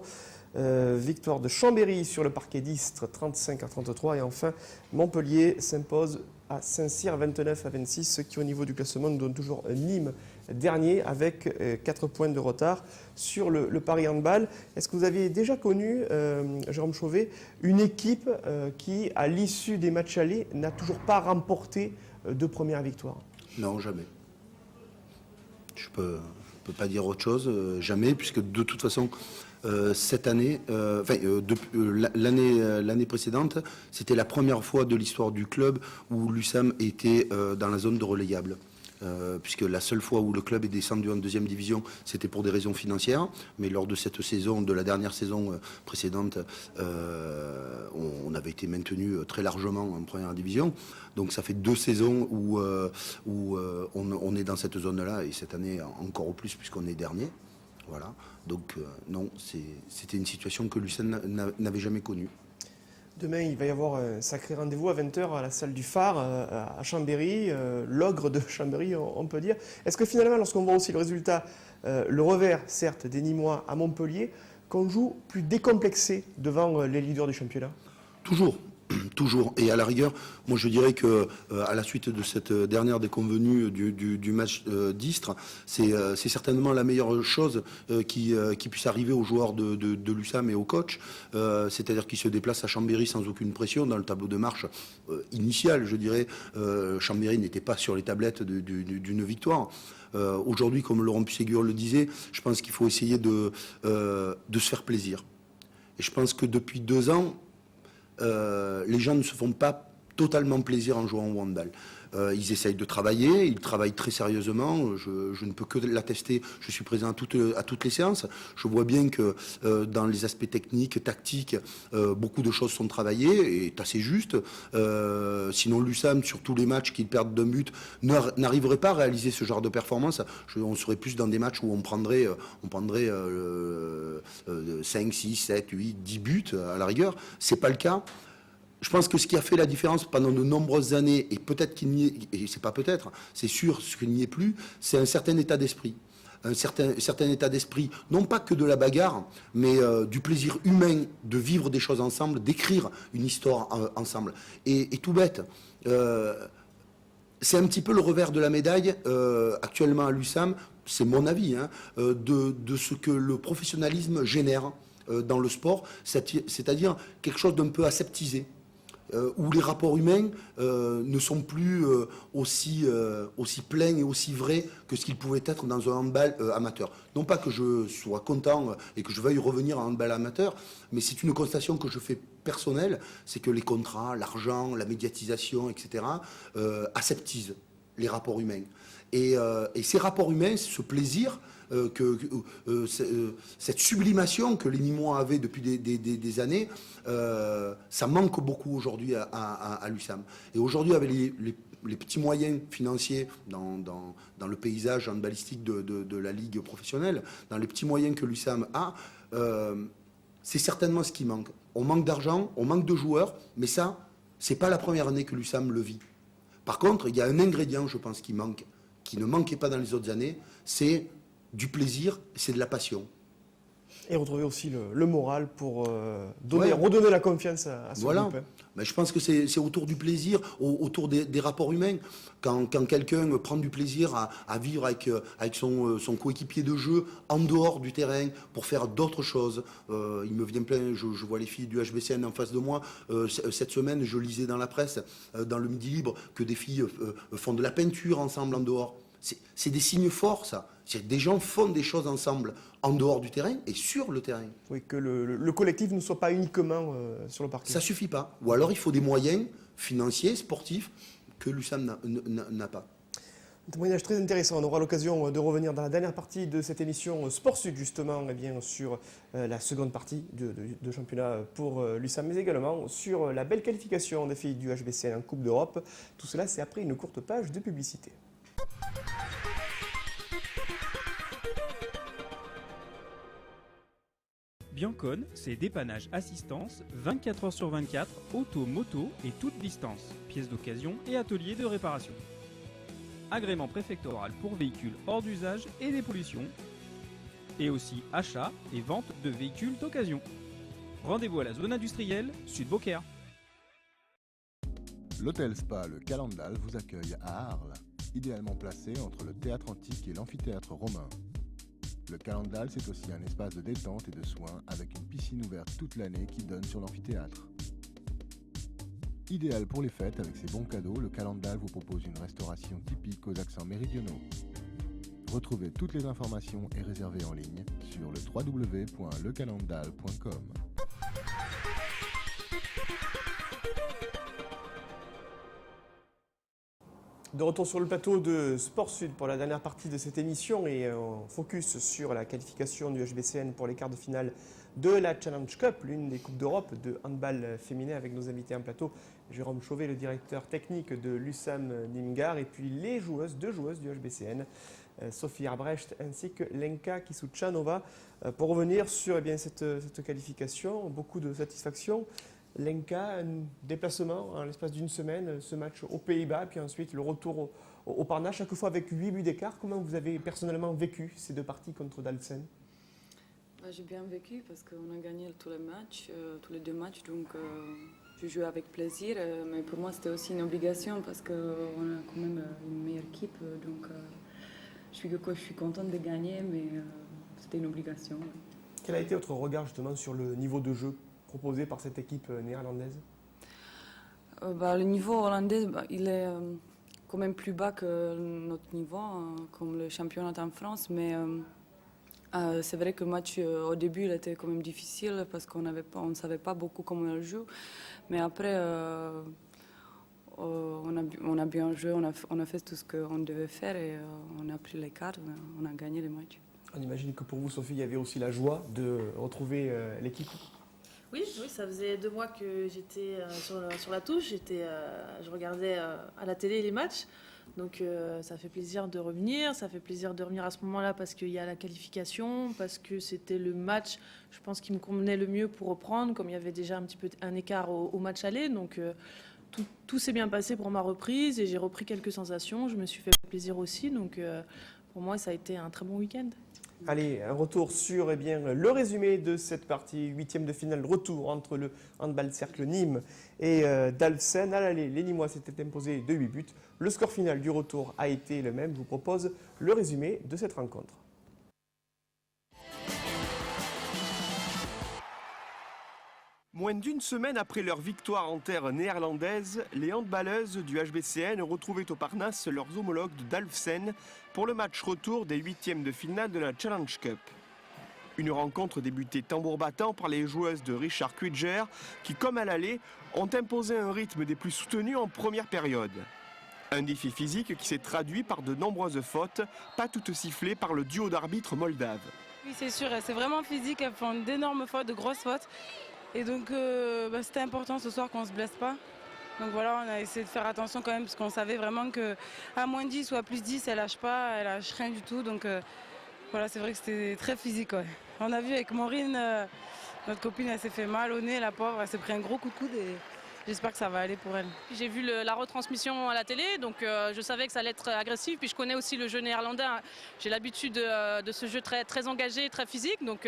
Victoire de Chambéry sur le parquet d'Istres 35-33. Et enfin, Montpellier s'impose à Saint-Cyr 29-26, ce qui au niveau du classement nous donne toujours Nîmes dernier avec 4 points de retard sur le Paris Handball. Est-ce que vous aviez déjà connu, Jérôme Chauvet, une équipe qui, à l'issue des matchs allés, n'a toujours pas remporté de première victoire? Non, jamais. Je peux pas dire autre chose, jamais, puisque de toute façon, cette année, l'année précédente, c'était la première fois de l'histoire du club où l'USAM était dans la zone de relégable. Puisque la seule fois où le club est descendu en deuxième division, c'était pour des raisons financières. Mais lors de cette saison, de la dernière saison précédente, on avait été maintenu très largement en première division. Donc ça fait 2 saisons où on est dans cette zone-là, et cette année encore au plus puisqu'on est dernier. Voilà. Donc non, c'était une situation que l'USAM n'avait jamais connue. Demain, il va y avoir un sacré rendez-vous à 20h à la salle du Phare à Chambéry, l'ogre de Chambéry, on peut dire. Est-ce que finalement, lorsqu'on voit aussi le résultat, le revers, certes, des Nîmois à Montpellier, qu'on joue plus décomplexé devant les leaders du championnat? Toujours. Toujours. Et à la rigueur, moi je dirais que à la suite de cette dernière déconvenue du match d'Istres, c'est certainement la meilleure chose qui puisse arriver aux joueurs de l'USAM et aux coachs. C'est-à-dire qu'ils se déplacent à Chambéry sans aucune pression dans le tableau de marche initial, je dirais. Chambéry n'était pas sur les tablettes d'une victoire. Aujourd'hui, comme Laurent Pusségur le disait, je pense qu'il faut essayer de se faire plaisir. Et je pense que depuis 2 ans, les gens ne se font pas totalement plaisir en jouant au handball. Ils essayent de travailler, ils travaillent très sérieusement. Je ne peux que l'attester. Je suis présent à toutes les séances. Je vois bien que dans les aspects techniques, tactiques, beaucoup de choses sont travaillées, et c'est assez juste. Sinon, l'USAM, sur tous les matchs qu'ils perdent d'un but, n'arriverait pas à réaliser ce genre de performance. On serait plus dans des matchs où on prendrait 5, 6, 7, 8, 10 buts à la rigueur. C'est pas le cas. Je pense que ce qui a fait la différence pendant de nombreuses années, et peut-être qu'il n'y est, et c'est pas peut-être, c'est sûr, ce qu'il n'y est plus, c'est un certain état d'esprit. Un certain état d'esprit, non pas que de la bagarre, mais du plaisir humain de vivre des choses ensemble, d'écrire une histoire ensemble. Et tout bête, c'est un petit peu le revers de la médaille, actuellement à l'USAM, c'est mon avis, de ce que le professionnalisme génère dans le sport, c'est-à-dire quelque chose d'un peu aseptisé. Où les rapports humains ne sont plus aussi pleins et aussi vrais que ce qu'ils pouvaient être dans un handball amateur. Non pas que je sois content et que je veuille revenir en handball amateur, mais c'est une constatation que je fais personnelle, c'est que les contrats, l'argent, la médiatisation, etc., aseptisent les rapports humains. Et ces rapports humains, ce plaisir, cette sublimation que les Nîmois avaient depuis des années, ça manque beaucoup aujourd'hui à l'USAM. Et aujourd'hui, avec les petits moyens financiers dans le paysage handballistique de la ligue professionnelle, dans les petits moyens que l'USAM a, c'est certainement ce qui manque. On manque d'argent, on manque de joueurs, mais ça, c'est pas la première année que l'USAM le vit. Par contre, il y a un ingrédient, je pense, qui manque, qui ne manquait pas dans les autres années, c'est du plaisir, c'est de la passion. Et retrouver aussi le moral pour redonner la confiance à ce groupe. Mais je pense que c'est autour du plaisir, autour des rapports humains. Quand quelqu'un prend du plaisir à vivre avec son coéquipier de jeu en dehors du terrain pour faire d'autres choses. Il me vient plein, je vois les filles du HBCN en face de moi. Cette semaine, je lisais dans la presse, dans le Midi Libre, que des filles font de la peinture ensemble en dehors. C'est des signes forts, ça. C'est-à-dire que des gens font des choses ensemble en dehors du terrain et sur le terrain. Oui, que le collectif ne soit pas uniquement sur le parquet. Ça ne suffit pas. Ou alors il faut des moyens financiers, sportifs, que l'USAM n'a pas. Un témoignage très intéressant. On aura l'occasion de revenir dans la dernière partie de cette émission Sport Sud, justement, sur la seconde partie de championnat pour l'USAM, mais également sur la belle qualification des filles du HBCN en Coupe d'Europe. Tout cela, c'est après une courte page de publicité. Biancone, c'est dépannage assistance 24 heures sur 24, auto, moto et toute distance, pièces d'occasion et ateliers de réparation. Agrément préfectoral pour véhicules hors d'usage et des pollutions. Et aussi achat et vente de véhicules d'occasion. Rendez-vous à la zone industrielle Sud-Beaucaire. L'hôtel Spa Le Calendal vous accueille à Arles, idéalement placé entre le théâtre antique et l'amphithéâtre romain. Le Calendal, c'est aussi un espace de détente et de soins avec une piscine ouverte toute l'année qui donne sur l'amphithéâtre. Idéal pour les fêtes avec ses bons cadeaux, le Calendal vous propose une restauration typique aux accents méridionaux. Retrouvez toutes les informations et réservez en ligne sur le www.lecalendal.com. De retour sur le plateau de Sport Sud pour la dernière partie de cette émission et on focus sur la qualification du HBCN pour les quarts de finale de la Challenge Cup, l'une des Coupes d'Europe de handball féminin avec nos invités en plateau, Jérôme Chauvet, le directeur technique de l'USAM Nîmes-Gard et puis les deux joueuses du HBCN, Sophie Arbrecht ainsi que Lenka Kisuchanova. Pour revenir sur cette qualification, beaucoup de satisfaction. Lenka, un déplacement en l'espace d'une semaine, ce match aux Pays-Bas, puis ensuite le retour au Parna, chaque fois avec 8 buts d'écart. Comment vous avez personnellement vécu ces deux parties contre Dalsen? J'ai bien vécu parce qu'on a gagné tous les deux matchs, donc je jouais avec plaisir. Mais pour moi, c'était aussi une obligation parce qu'on a quand même une meilleure équipe. Donc je suis contente de gagner, mais c'était une obligation. Ouais. Quel a été votre regard justement sur le niveau de jeu proposé par cette équipe néerlandaise? Le niveau hollandais, il est quand même plus bas que notre niveau, comme le championnat en France, mais c'est vrai que le match au début il était quand même difficile parce qu'on ne savait pas beaucoup comment on joue, mais après on a bien joué, on a fait tout ce qu'on devait faire et on a pris les cartes, on a gagné le match. On imagine que pour vous, Sophie, il y avait aussi la joie de retrouver l'équipe. Oui, ça faisait 2 mois que j'étais sur la touche. Je regardais à la télé les matchs. Donc ça fait plaisir de revenir. Ça fait plaisir de revenir à ce moment-là parce qu'il y a la qualification, parce que c'était le match, je pense, qui me convenait le mieux pour reprendre, comme il y avait déjà un petit peu un écart au match aller. Donc tout s'est bien passé pour ma reprise et j'ai repris quelques sensations. Je me suis fait plaisir aussi. Donc pour moi, ça a été un très bon week-end. Allez, un retour sur le résumé de cette partie, 8e de finale, retour entre le handball cercle Nîmes et Dalsen. À l'aller, les Nîmois s'étaient imposés de 8 buts. Le score final du retour a été le même. Je vous propose le résumé de cette rencontre. Moins d'une semaine après leur victoire en terre néerlandaise, les handballeuses du HBCN retrouvaient au Parnasse leurs homologues de Dalfsen pour le match retour des 8e de finale de la Challenge Cup. Une rencontre débutée tambour battant par les joueuses de Richard Kuitger qui, comme à l'aller, ont imposé un rythme des plus soutenus en première période. Un défi physique qui s'est traduit par de nombreuses fautes, pas toutes sifflées par le duo d'arbitres moldaves. Oui, c'est sûr, c'est vraiment physique, elles font d'énormes fautes, de grosses fautes. Et donc c'était important ce soir qu'on ne se blesse pas. Donc voilà, on a essayé de faire attention quand même parce qu'on savait vraiment qu'à moins 10 ou à plus 10, elle lâche pas, elle lâche rien du tout. Donc voilà, c'est vrai que c'était très physique. Ouais. On a vu avec Maureen, notre copine, elle s'est fait mal au nez, la pauvre, elle s'est pris un gros coup de coude et j'espère que ça va aller pour elle. J'ai vu la retransmission à la télé, donc je savais que ça allait être agressif. Puis je connais aussi le jeu néerlandais. J'ai l'habitude de ce jeu très, très engagé, très physique. Donc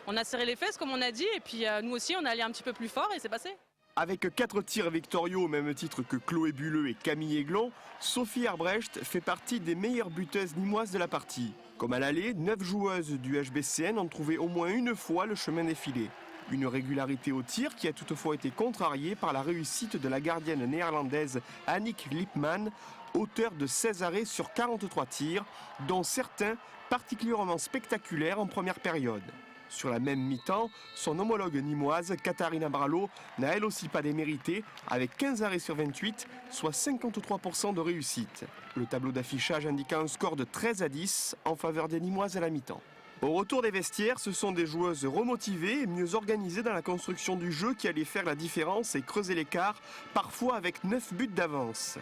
on a serré les fesses, comme on a dit. Et puis nous aussi, on est allé un petit peu plus fort et c'est passé. Avec 4 tirs victorieux au même titre que Chloé Bulleux et Camille Aiglon, Sophie Herbrecht fait partie des meilleures buteuses nîmoises de la partie. Comme à l'aller, 9 joueuses du HBCN ont trouvé au moins une fois le chemin des filets. Une régularité au tir qui a toutefois été contrariée par la réussite de la gardienne néerlandaise Annick Lipman, auteure de 16 arrêts sur 43 tirs, dont certains particulièrement spectaculaires en première période. Sur la même mi-temps, son homologue nîmoise, Katharina Bralo, n'a elle aussi pas démérité, avec 15 arrêts sur 28, soit 53% de réussite. Le tableau d'affichage indiquant un score de 13-10 en faveur des Nîmoises à la mi-temps. Au retour des vestiaires, ce sont des joueuses remotivées et mieux organisées dans la construction du jeu qui allaient faire la différence et creuser l'écart, parfois avec 9 buts d'avance.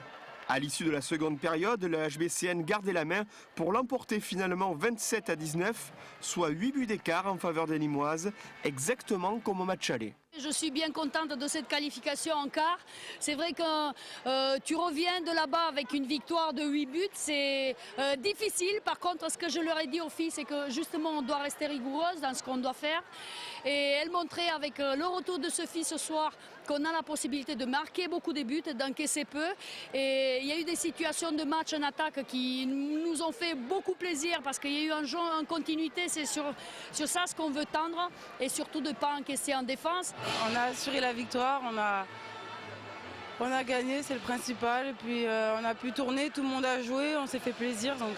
À l'issue de la seconde période, le HBCN gardait la main pour l'emporter finalement 27-19, soit 8 buts d'écart en faveur des Nîmoises, exactement comme au match aller. Je suis bien contente de cette qualification en quart. C'est vrai que tu reviens de là-bas avec une victoire de 8 buts. C'est difficile. Par contre, ce que je leur ai dit aux filles, c'est que justement, on doit rester rigoureuse dans ce qu'on doit faire. Et elles montraient avec le retour de Sophie ce soir qu'on a la possibilité de marquer beaucoup de buts, d'encaisser peu. Et il y a eu des situations de match en attaque qui nous ont fait beaucoup plaisir parce qu'il y a eu un jeu en continuité. C'est sur ça ce qu'on veut tendre et surtout de ne pas encaisser en défense. On a assuré la victoire, on a gagné, c'est le principal. Et puis on a pu tourner, tout le monde a joué, on s'est fait plaisir. Donc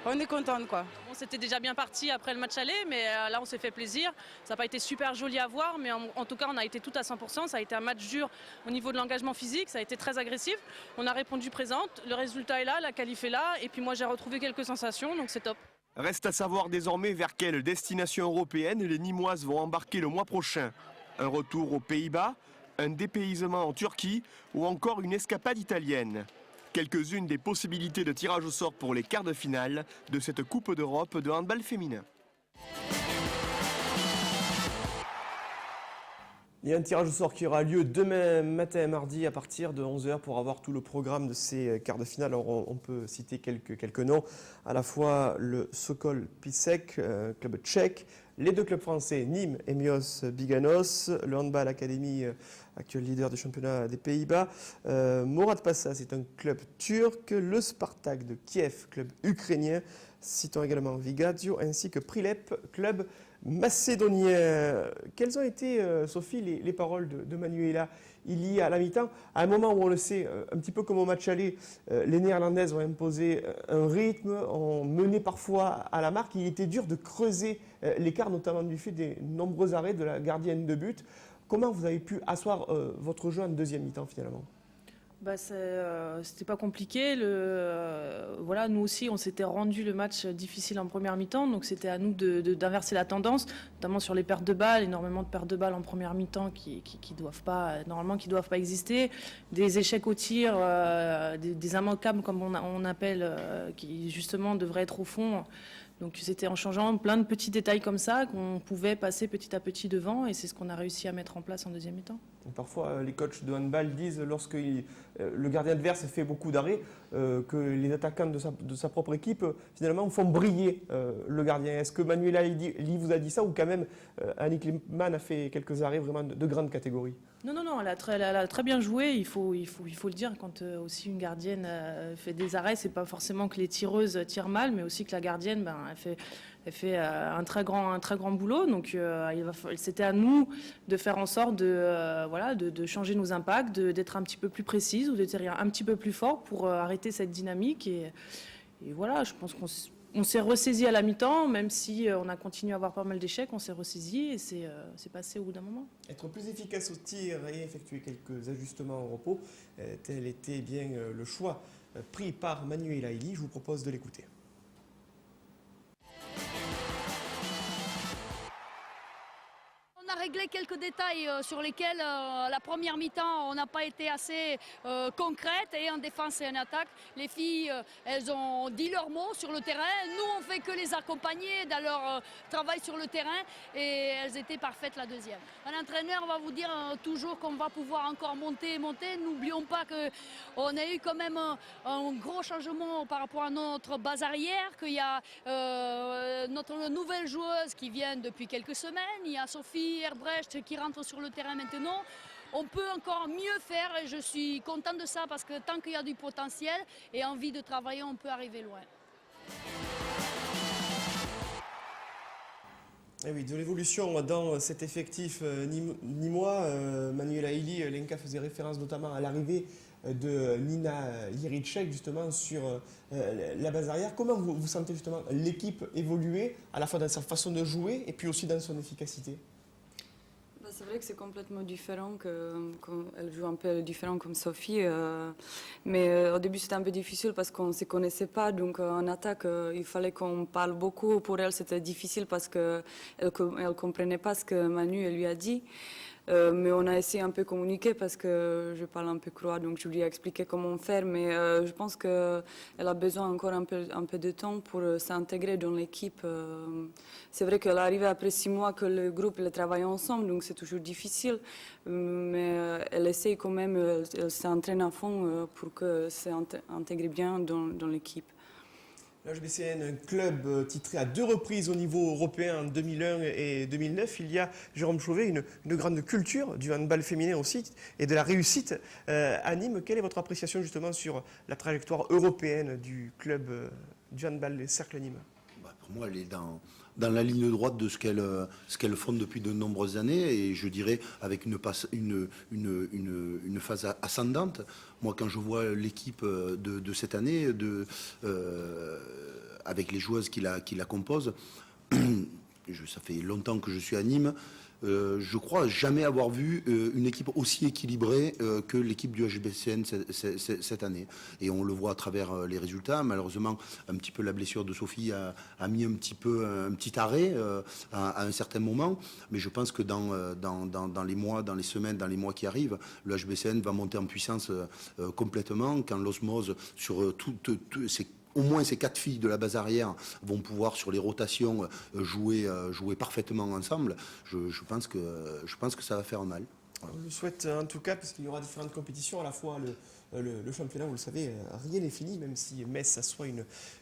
on est contente quoi. On s'était déjà bien parti après le match aller, mais là on s'est fait plaisir. Ça n'a pas été super joli à voir, mais en tout cas on a été tout à 100%. Ça a été un match dur au niveau de l'engagement physique, ça a été très agressif. On a répondu présente, le résultat est là, la qualif est là, et puis moi j'ai retrouvé quelques sensations, donc c'est top. Reste à savoir désormais vers quelle destination européenne les Nîmoises vont embarquer le mois prochain. Un retour aux Pays-Bas, un dépaysement en Turquie ou encore une escapade italienne. Quelques-unes des possibilités de tirage au sort pour les quarts de finale de cette Coupe d'Europe de handball féminin. Il y a un tirage au sort qui aura lieu demain matin, mardi, à partir de 11h pour avoir tout le programme de ces quarts de finale. Alors on peut citer quelques noms, à la fois le Sokol Pisek, club tchèque, les deux clubs français, Nîmes et Mios Biganos, le Handball Academy, actuel leader du championnat des Pays-Bas, Morad Passa, c'est un club turc, le Spartak de Kiev, club ukrainien, citons également Vigazio, ainsi que Prilep, club macédonien. Quelles ont été, Sophie, les paroles de Manuela Illy à la mi-temps, à un moment où on le sait, un petit peu comme au match aller, les Néerlandaises ont imposé un rythme, ont mené parfois à la marque. Il était dur de creuser l'écart, notamment du fait des nombreux arrêts de la gardienne de but. Comment vous avez pu asseoir votre jeu en deuxième mi-temps finalement ? C'était pas compliqué. Voilà, nous aussi, on s'était rendu le match difficile en première mi-temps, donc c'était à nous d'inverser la tendance, notamment sur les pertes de balles, énormément de pertes de balles en première mi-temps qui doivent pas exister, des échecs au tir, des immanquables comme on appelle, qui justement devraient être au fond. Donc c'était en changeant plein de petits détails comme ça qu'on pouvait passer petit à petit devant, et c'est ce qu'on a réussi à mettre en place en deuxième mi-temps. Parfois, les coachs de handball disent, lorsque le gardien adverse fait beaucoup d'arrêts, que les attaquants de sa propre équipe, finalement, font briller le gardien. Est-ce que Manuela Illy vous a dit ça, ou quand même Annick Lipman a fait quelques arrêts vraiment de grande catégorie ? Non, elle a très bien joué, il faut le dire. Quand aussi une gardienne fait des arrêts, c'est pas forcément que les tireuses tirent mal, mais aussi que la gardienne, elle fait un très grand boulot. Donc c'était à nous de faire en sorte de changer nos impacts, d'être un petit peu plus précises ou de tirer un petit peu plus fort pour arrêter cette dynamique. Et voilà, je pense qu'on s'est ressaisi à la mi-temps, même si on a continué à avoir pas mal d'échecs, on s'est ressaisi et c'est passé au bout d'un moment. Être plus efficace au tir et effectuer quelques ajustements au repos, tel était bien le choix pris par Manuela Illy. Je vous propose de l'écouter. On a régler quelques détails sur lesquels la première mi-temps on n'a pas été assez concrète, et en défense et en attaque. Les filles, elles ont dit leurs mots sur le terrain. Nous, on fait que les accompagner dans leur travail sur le terrain, et elles étaient parfaites la deuxième. Un entraîneur va vous dire toujours qu'on va pouvoir encore monter. N'oublions pas qu'on a eu quand même un gros changement par rapport à notre base arrière, qu'il y a notre nouvelle joueuse qui vient depuis quelques semaines, il y a Sophie Herbrecht qui rentre sur le terrain maintenant. On peut encore mieux faire, et je suis contente de ça, parce que tant qu'il y a du potentiel et envie de travailler, on peut arriver loin. Et oui, de l'évolution dans cet effectif nîmois. Manuela Eili, Lenka faisait référence notamment à l'arrivée de Nina Jiricek justement sur la base arrière. Comment vous sentez justement l'équipe évoluer, à la fois dans sa façon de jouer et puis aussi dans son efficacité? C'est vrai que c'est complètement différent, elle joue un peu différent comme Sophie, mais au début c'était un peu difficile parce qu'on ne se connaissait pas, donc en attaque il fallait qu'on parle beaucoup. Pour elle c'était difficile parce qu'elle ne comprenait pas ce que Manu lui a dit. Mais on a essayé un peu de communiquer parce que je parle un peu croate, donc je lui ai expliqué comment faire. Mais je pense qu'elle a besoin encore un peu de temps pour s'intégrer dans l'équipe. C'est vrai qu'elle est arrivée après 6 mois que le groupe travaille ensemble, donc c'est toujours difficile. Mais elle essaye quand même, elle s'entraîne à fond pour que s'intégrer bien dans l'équipe. L'HBCN, un club titré à 2 reprises au niveau européen en 2001 et 2009. Il y a, Jérôme Chauvet, une grande culture du handball féminin aussi et de la réussite à Nîmes. Quelle est votre appréciation justement sur la trajectoire européenne du club du handball des Cercles Nîmes? Pour moi, elle est dans la ligne droite de ce qu'elle fonde depuis de nombreuses années, et je dirais avec une phase ascendante. Moi, quand je vois l'équipe de cette année, avec les joueuses qui la composent, ça fait longtemps que je suis à Nîmes, je crois jamais avoir vu une équipe aussi équilibrée que l'équipe du HBCN cette année. Et on le voit à travers les résultats. Malheureusement, un petit peu la blessure de Sophie a mis un petit arrêt à un certain moment. Mais je pense que dans les mois, dans les semaines, dans les mois qui arrivent, le HBCN va monter en puissance complètement quand l'osmose sur au moins ces 4 filles de la base arrière vont pouvoir, sur les rotations, jouer parfaitement ensemble. Je pense que ça va faire mal. On le souhaite en tout cas, parce qu'il y aura différentes compétitions, à la fois le championnat, vous le savez, rien n'est fini, même si Metz assoit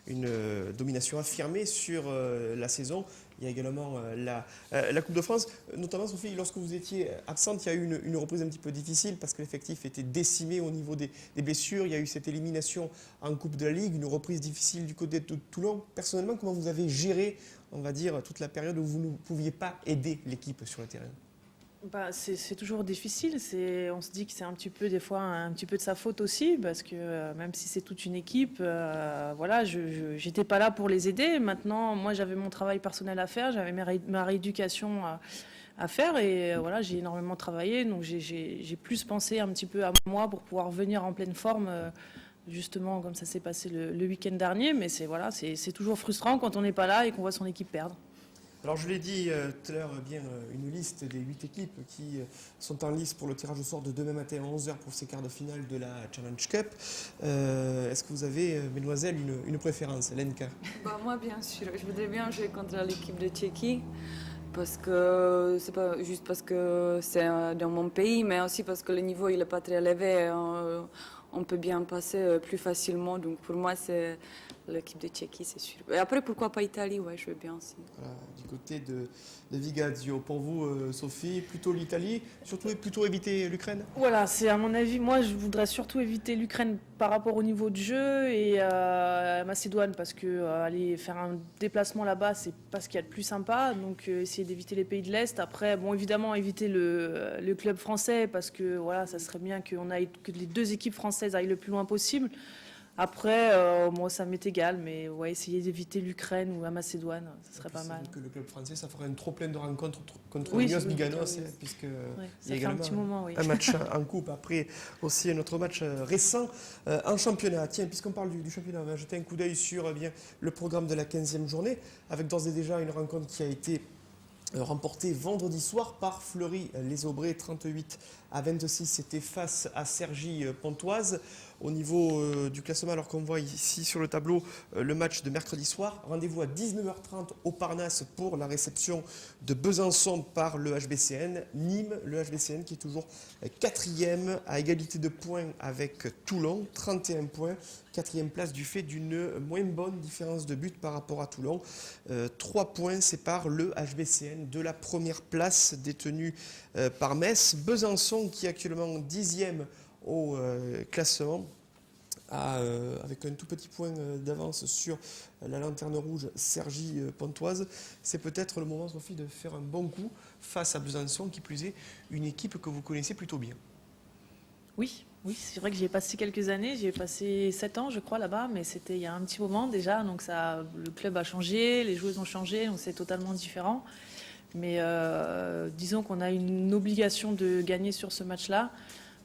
une domination affirmée sur la saison. Il y a également la Coupe de France. Notamment, Sophie, lorsque vous étiez absente, il y a eu une reprise un petit peu difficile parce que l'effectif était décimé au niveau des blessures. Il y a eu cette élimination en Coupe de la Ligue, une reprise difficile du côté de Toulon. Personnellement, comment vous avez géré, on va dire, toute la période où vous ne pouviez pas aider l'équipe sur le terrain? C'est toujours difficile. On se dit que c'est un petit peu des fois un petit peu de sa faute aussi, parce que même si c'est toute une équipe, voilà, j'étais pas là pour les aider. Maintenant, moi, j'avais mon travail personnel à faire, j'avais ma rééducation à faire, et voilà, j'ai énormément travaillé, donc j'ai plus pensé un petit peu à moi pour pouvoir venir en pleine forme. Justement, comme ça s'est passé le week-end dernier, mais c'est toujours frustrant quand on n'est pas là et qu'on voit son équipe perdre. Alors je l'ai dit tout à l'heure, bien une liste des 8 équipes qui sont en lice pour le tirage au sort de demain matin à 11h pour ces quarts de finale de la Challenge Cup. Est-ce que vous avez, mesdemoiselles, une préférence, Lenka? Moi, bien sûr, je voudrais bien jouer contre l'équipe de Tchéquie, parce que c'est pas juste parce que c'est dans mon pays, mais aussi parce que le niveau il est pas très élevé. On peut bien passer plus facilement, donc pour moi c'est l'équipe de Tchéquie, c'est sûr. Et après, pourquoi pas Italie, ouais, je veux bien aussi. Voilà, du côté de Vigazio. Pour vous, Sophie, plutôt l'Italie, surtout plutôt éviter l'Ukraine? Voilà, c'est à mon avis, moi je voudrais surtout éviter l'Ukraine par rapport au niveau de jeu, et Macédoine, parce que aller faire un déplacement là-bas, c'est pas ce qu'il y a de plus sympa, donc essayer d'éviter les pays de l'Est. Après, bon, évidemment, éviter le club français, parce que voilà, ça serait bien que les 2 équipes françaises aillent le plus loin possible. Après, moi, ça m'est égal, mais ouais, essayer d'éviter l'Ukraine ou la Macédoine, ça serait pas mal. Que le club français, ça ferait un trop plein de rencontres contre Nios Biganos, puisque il y a également un match en coupe. Après, aussi un autre match récent en championnat. Tiens, puisqu'on parle du championnat, on va jeter un coup d'œil sur le programme de la 15e journée, avec d'ores et déjà une rencontre qui a été remporté vendredi soir par Fleury-les-Aubrais, 38-26. C'était face à Cergy-Pontoise. Au niveau du classement, alors qu'on voit ici sur le tableau le match de mercredi soir, rendez-vous à 19h30 au Parnasse pour la réception de Besançon par le HBCN. Nîmes, le HBCN qui est toujours 4e à égalité de points avec Toulon, 31 points. 4e place du fait d'une moins bonne différence de but par rapport à Toulon. 3 points séparent le HBCN de la première place détenue par Metz. Besançon qui est actuellement 10e au classement, avec un tout petit point d'avance sur la lanterne rouge Cergy-Pontoise. C'est peut-être le moment, Sophie, de faire un bon coup face à Besançon, qui plus est une équipe que vous connaissez plutôt bien. Oui, c'est vrai que j'y ai passé quelques années, j'y ai passé 7 ans je crois là-bas, mais c'était il y a un petit moment déjà, donc le club a changé, les joueuses ont changé, donc c'est totalement différent. Mais disons qu'on a une obligation de gagner sur ce match-là,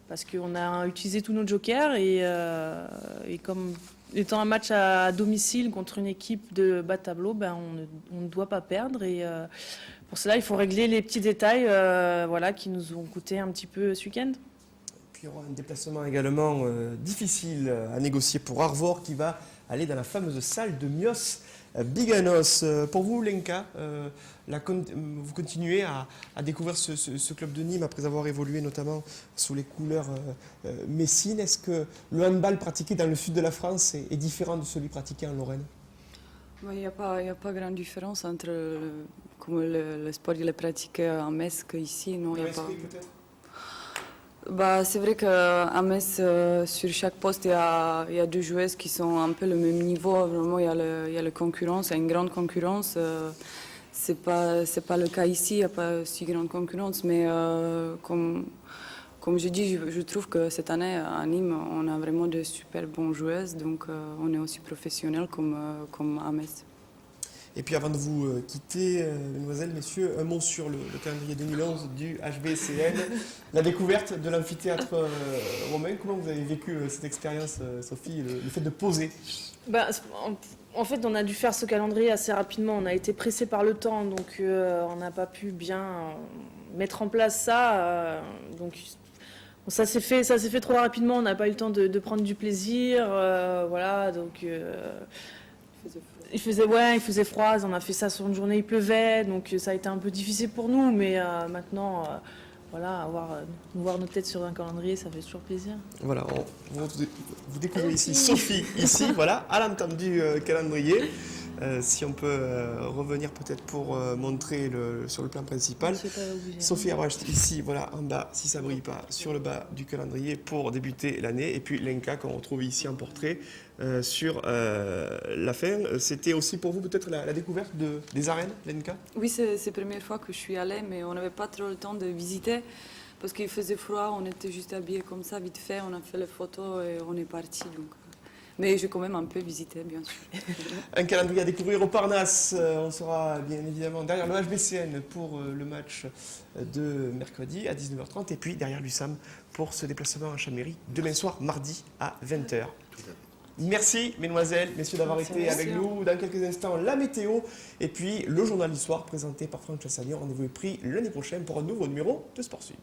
parce qu'on a utilisé tous nos jokers et comme étant un match à domicile contre une équipe de bas de tableau, on ne doit pas perdre. Et pour cela, il faut régler les petits détails qui nous ont coûté un petit peu ce week-end. Puis il y aura un déplacement également difficile à négocier pour Arvor, qui va aller dans la fameuse salle de Mios Biganos. Pour vous, Lenka, vous continuez à découvrir ce club de Nîmes après avoir évolué notamment sous les couleurs messines. Est-ce que le handball pratiqué dans le sud de la France est différent de celui pratiqué en Lorraine? Il n'y a pas grande différence entre le sport qu'il est pratiqué à Metz qu'ici. Non, il y a pas. C'est vrai qu'à Metz, sur chaque poste, il y a 2 joueuses qui sont un peu le même niveau. Vraiment, il y a la concurrence, il y a une grande concurrence. C'est pas le cas ici, il n'y a pas si grande concurrence. Mais comme je dis, je trouve que cette année, à Nîmes, on a vraiment de super bonnes joueuses. Donc, on est aussi professionnels comme à Metz. Et puis avant de vous quitter, mesdemoiselles, messieurs, un mot sur le calendrier 2011 du HBCN, la découverte de l'amphithéâtre romain. Comment vous avez vécu cette expérience, Sophie, le fait de poser? En fait, on a dû faire ce calendrier assez rapidement. On a été pressé par le temps, donc on n'a pas pu bien mettre en place ça. Donc ça s'est fait trop rapidement. On n'a pas eu le temps de prendre du plaisir. Donc... Il faisait froid, on a fait ça sur une journée, il pleuvait, donc ça a été un peu difficile pour nous, mais maintenant, voir nos têtes sur un calendrier, ça fait toujours plaisir. Voilà, vous découvrez ici Sophie, à l'entame du calendrier. Si on peut revenir peut-être pour montrer sur le plan principal. Sophie Arrache ici, en bas, si ça ne brille pas, sur le bas du calendrier pour débuter l'année. Et puis Lenka qu'on retrouve ici en portrait sur la fin. C'était aussi pour vous peut-être la découverte des arènes, Lenka? Oui, c'est la première fois que je suis allée, mais on n'avait pas trop le temps de visiter parce qu'il faisait froid, on était juste habillés comme ça, vite fait, on a fait les photos et on est parti. Donc. Mais j'ai quand même un peu visité, bien sûr. Un calendrier à découvrir au Parnasse. On sera bien évidemment derrière le HBCN pour le match de mercredi à 19h30 et puis derrière l'USAM pour ce déplacement à Chambéry demain soir, mardi à 20h. Merci, mesdemoiselles, messieurs, d'avoir été avec nous. Dans quelques instants, la météo et puis le journal du soir présenté par Franck Chassagnon. Rendez-vous est pris l'année prochaine pour un nouveau numéro de Sport Sud.